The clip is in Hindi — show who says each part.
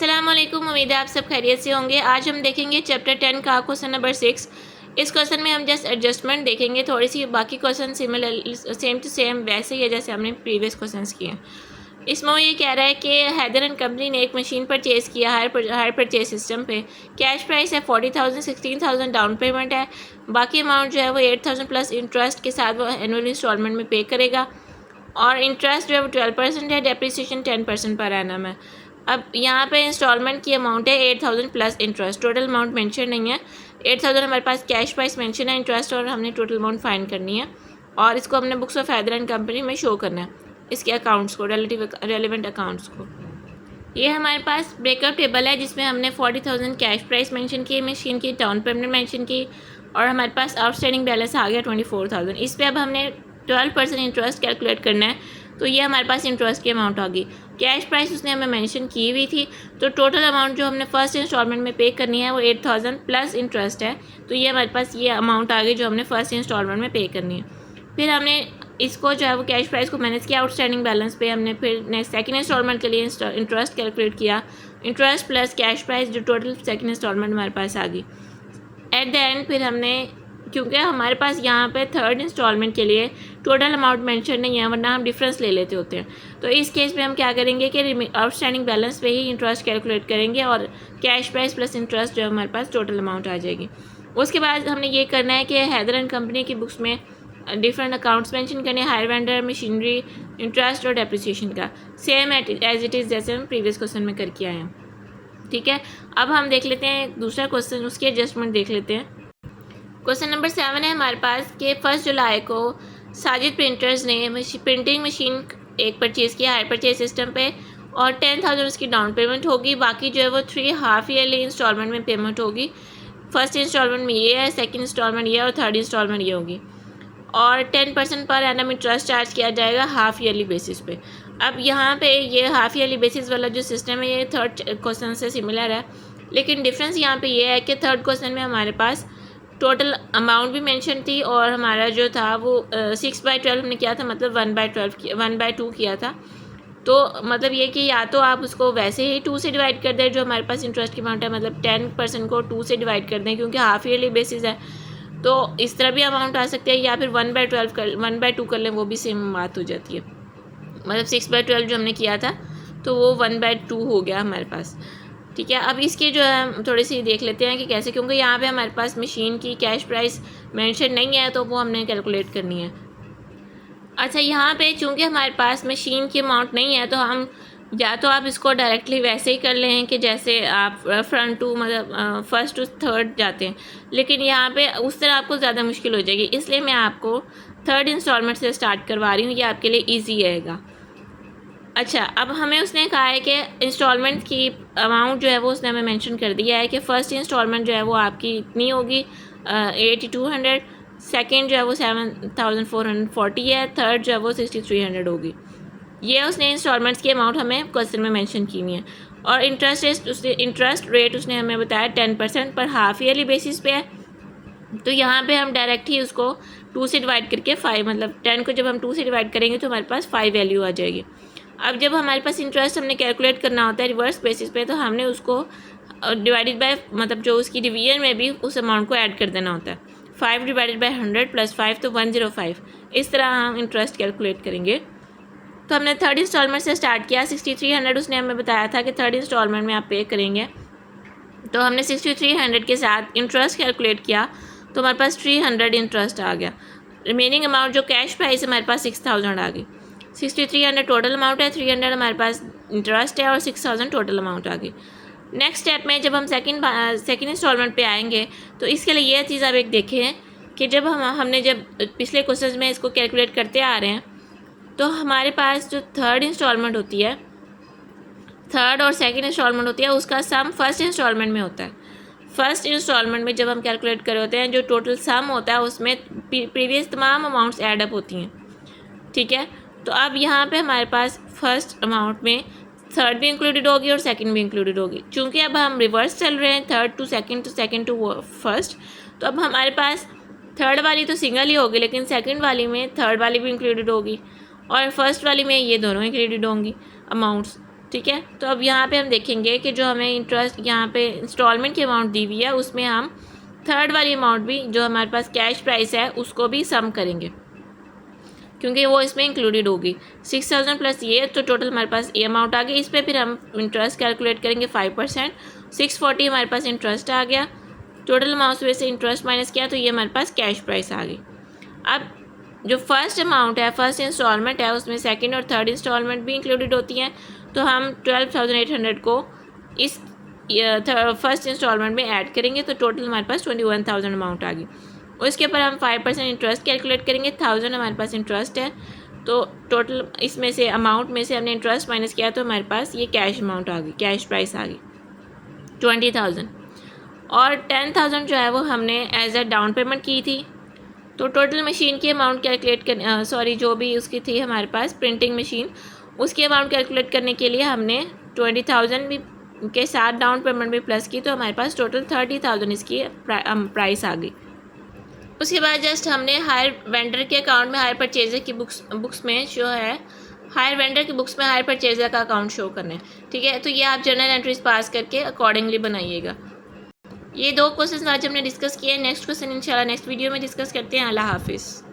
Speaker 1: अस्सलामुअलैकुम। उम्मीद है आप सब खैरियत से होंगे। आज हम देखेंगे चैप्टर 10 का क्वेश्चन नंबर 6। इस क्वेश्चन में हम जस्ट एडजस्टमेंट देखेंगे, थोड़ी सी बाकी question similar same to same वैसे ही है जैसे हमने प्रीवियस क्वेश्चंस किए हैं। इसमें वो ये कह रहा है कि हैदर एंड कंपनी ने एक मशीन परचेज़ किया हायर परचेज सिस्टम पे। कैश प्राइस है 40,000, 16,000 डाउन पेमेंट है, बाकी अमाउंट जो है वो 8,000 प्लस इंटरेस्ट के साथ वो एनुअल इंस्टॉलमेंट में पे करेगा और इंटरेस्ट जो है वो 12% है, डेप्रिसिएशन 10% पर एनम है। अब यहाँ पे इंस्टॉलमेंट की अमाउंट है 8,000 plus interest, total amount mention नहीं है। 8,000 हमारे पास कैश प्राइस मेंशन है, इंटरेस्ट और हमने टोटल अमाउंट फाइंड करनी है और इसको हमने books of Haider and company में शो करना है, इसके अकाउंट्स को, रेलिवेंट अकाउंट्स को। ये हमारे पास ब्रेकअप टेबल है जिसमें हमने 40,000 कैश प्राइस मेंशन की, मशीन की डाउन पेमेंट मेंशन की और हमारे पास आउटस्टैंडिंग बैलेंस आ गया 24,000। इस पर अब हमने 12% इंटरेस्ट कैलकुलेट करना है, तो ये हमारे पास इंटरेस्ट की अमाउंट होगी। कैश प्राइस उसने हमें मेंशन की हुई थी, तो टोटल अमाउंट जो हमने फर्स्ट इंस्टॉलमेंट में पे करनी है वो 8,000 प्लस इंटरेस्ट है, तो ये हमारे पास ये अमाउंट आ गई जो हमने फर्स्ट इंस्टॉलमेंट में पे करनी है। फिर हमने इसको जो है वो कैश प्राइस को मैनेज किया आउटस्टैंडिंग बैलेंस पे, हमने फिर नेक्स्ट सेकंड इंस्टॉलमेंट के लिए इंटरेस्ट कैलकुलेट किया, इंटरेस्ट प्लस कैश प्राइस जो टोटल सेकंड इंस्टॉलमेंट हमारे पास आ गई। एट द एंड फिर हमने, क्योंकि हमारे पास यहाँ पे थर्ड इंस्टॉलमेंट के लिए टोटल अमाउंट मेंशन नहीं है वरना हम डिफरेंस ले लेते होते हैं, तो इस केस में हम क्या करेंगे कि आउटस्टैंडिंग बैलेंस पे ही इंटरेस्ट कैलकुलेट करेंगे और कैश प्राइस प्लस इंटरेस्ट जो हमारे पास टोटल अमाउंट आ जाएगी। उसके बाद हमने ये करना है कि हैदर एंड कंपनी की बुक्स में डिफरेंट अकाउंट्स मेंशन करने, हायर वेंडर, मशीनरी, इंटरेस्ट और डेप्रिसिएशन का, सेम एज इट इज़ जैसे हम प्रीवियस क्वेश्चन में करके आए हैं। ठीक है, अब हम देख लेते हैं दूसरा क्वेश्चन, उसकी एडजस्टमेंट देख लेते हैं। क्वेश्चन नंबर 7 है हमारे पास कि 1 जुलाई को साजिद प्रिंटर्स ने प्रिंटिंग मशीन एक परचेज़ किया हायर परचेज सिस्टम पे और 10,000 उसकी डाउन पेमेंट होगी, बाकी जो है वो 3 हाफ ईयरली इंस्टॉलमेंट में पेमेंट होगी। फर्स्ट इंस्टॉलमेंट में ये है, सेकंड इंस्टॉलमेंट ये और थर्ड इंस्टॉलमेंट ये होगी और 10% पर एनम इंटरेस्ट चार्ज किया जाएगा हाफ ईयरली बेसिस पे। अब यहाँ पे ये हाफ ईयरली बेसिस वाला जो सिस्टम है ये थर्ड क्वेश्चन से सिमिलर है, लेकिन डिफरेंस यहाँ पे ये है कि थर्ड क्वेश्चन में हमारे पास टोटल अमाउंट भी मेंशन थी और हमारा जो था वो 6/12 हमने किया था, मतलब 1/2 किया था। तो मतलब ये कि या तो आप उसको वैसे ही 2 से डिवाइड कर दें जो हमारे पास इंटरेस्ट की अमाउंट है, मतलब 10% को 2 से डिवाइड कर दें क्योंकि हाफ ईयरली बेसिस है, तो इस तरह भी अमाउंट आ सकती है, या फिर 1/2 कर लें, वो भी सेम बात हो जाती है। मतलब 6/12 जो हमने किया था तो वो 1/2 हो गया हमारे पास। ठीक है, अब इसके जो है थोड़ी सी देख लेते हैं कि कैसे, क्योंकि यहाँ पे हमारे पास मशीन की कैश प्राइस मेंशन नहीं है तो वो हमने कैलकुलेट करनी है। अच्छा, यहाँ पे चूँकि हमारे पास मशीन की अमाउंट नहीं है तो हम या तो आप इसको डायरेक्टली वैसे ही कर लें कि जैसे आप फ्रंट टू मतलब फर्स्ट टू थर्ड जाते हैं, लेकिन यहाँ पे उस तरह आपको ज़्यादा मुश्किल हो जाएगी, इसलिए मैं आपको थर्ड इंस्टॉलमेंट से स्टार्ट करवा रही हूँ, ये आपके लिए ईजी रहेगा। अच्छा, अब हमें उसने कहा है कि इंस्टॉलमेंट की अमाउंट जो है वो उसने हमें मेंशन कर दिया है कि फ़र्स्ट इंस्टॉलमेंट जो है वो आपकी इतनी होगी 8,200, सेकंड जो है वो 7,440 है, थर्ड जो है वो 6,300 होगी। ये उसने इंस्टॉलमेंट्स की अमाउंट हमें क्वेश्चन में मेंशन की हुई है और इंटरेस्ट रेट उसने हमें बताया 10% पर हाफ ईयरली बेसिस पे है, तो यहाँ पे हम डायरेक्ट ही उसको 2 से डिवाइड करके 5, मतलब 10 को जब हम 2 से डिवाइड करेंगे तो हमारे पास 5 वैल्यू आ जाएगी। अब जब हमारे पास इंटरेस्ट हमने कैलकुलेट करना होता है रिवर्स बेसिस पे, तो हमने उसको डिवाइडेड बाय मतलब जो उसकी डिवीजन में भी उस अमाउंट को ऐड कर देना होता है। 5 डिवाइडेड बाय 100 प्लस 5 तो 105, इस तरह हम इंटरेस्ट कैलकुलेट करेंगे। तो हमने थर्ड इंस्टॉलमेंट से स्टार्ट किया, 6,300 उसने हमें बताया था कि थर्ड इंस्टॉलमेंट में आप पे करेंगे, तो हमने 6,300 के साथ इंटरेस्ट कैलकुलेट किया तो हमारे पास 300 इंटरेस्ट आ गया। रिमेनिंग अमाउंट जो कैश प्राइस है हमारे पास 6,000 आ गई। 6,300 टोटल अमाउंट है, 300 हमारे पास इंटरेस्ट है और 6,000 टोटल अमाउंट आ गई। नेक्स्ट स्टेप में जब हम सेकंड इंस्टॉलमेंट पे आएंगे तो इसके लिए ये चीज़ आप एक देखें कि जब हमने जब पिछले क्वेश्चन में इसको कैलकुलेट करते आ रहे हैं तो हमारे पास जो थर्ड इंस्टॉलमेंट होती है, थर्ड और सेकंड इंस्टॉलमेंट होती है, उसका सम फर्स्ट इंस्टॉलमेंट में होता है। फर्स्ट इंस्टॉलमेंट में जब हम कैलकुलेट कर रहे होते हैं जो टोटल सम होता है उसमें प्रीवियस तमाम अमाउंट्स ऐड अप होती हैं। ठीक है, तो अब यहाँ पे हमारे पास फर्स्ट अमाउंट में थर्ड भी इंक्लूडेड होगी और सेकंड भी इंक्लूडेड होगी। चूँकि अब हम रिवर्स चल रहे हैं, third to second to first, तो अब हमारे पास थर्ड वाली तो सिंगल ही होगी, लेकिन सेकंड वाली में थर्ड वाली भी इंक्लूडेड होगी और फर्स्ट वाली में ये दोनों इंक्लूडेड होंगी अमाउंट्स। ठीक है। तो अब यहाँ पे हम देखेंगे कि जो हमें इंटरेस्ट यहाँ पे इंस्टॉलमेंट की अमाउंट दी हुई है उसमें हम थर्ड वाली अमाउंट भी जो हमारे पास कैश प्राइस है उसको भी सम करेंगे, क्योंकि वो इसमें इंक्लूडेड होगी। 6,000 प्लस ये, तो टोटल हमारे पास ये अमाउंट आ गई। इस पर फिर हम इंटरेस्ट कैलकुलेट करेंगे 5%। 640 हमारे पास इंटरेस्ट आ गया। टोटल अमाउंट में से इंटरेस्ट माइनस किया तो ये हमारे पास कैश प्राइस आ गई। अब जो फर्स्ट अमाउंट है, फर्स्ट इंस्टॉलमेंट है, उसमें सेकंड और थर्ड इंस्टॉलमेंट भी इंक्लूडेड होती हैं। तो हम 12,800 को इस फर्स्ट इंस्टॉलमेंट में ऐड करेंगे तो टोटल हमारे पास 21,000 अमाउंट आ गई। उसके ऊपर हम 5% इंटरेस्ट कैलकुलेट करेंगे। 1,000 हमारे पास इंटरेस्ट है, तो टोटल इसमें से अमाउंट में से हमने इंटरेस्ट माइनस किया तो हमारे पास ये कैश अमाउंट आ गई, कैश प्राइस आ गई 20,000। और 10,000 जो है वो हमने एज अ डाउन पेमेंट की थी। तो टोटल मशीन की अमाउंट कैलकुलेट कर जो भी उसकी थी हमारे पास प्रिंटिंग मशीन, उसकी अमाउंट कैलकुलेट करने के लिए हमने 20,000 भी के साथ डाउन पेमेंट भी प्लस की, तो हमारे पास टोटल 30,000 इसकी प्राइस आ गई। उसके बाद जस्ट हमने हायर वेंडर के अकाउंट में हायर परचेजर की बुक्स में जो है हायर वेंडर की बुक्स में हायर परचेजर का अकाउंट शो करना है। ठीक है, तो ये आप जर्नल एंट्रीज पास करके अकॉर्डिंगली बनाइएगा। ये 2 क्वेश्चन आज हमने डिस्कस किए हैं। नेक्स्ट क्वेश्चन इंशाल्लाह नेक्स्ट वीडियो में डिस्कस करते हैं। अल्लाह हाफिज़।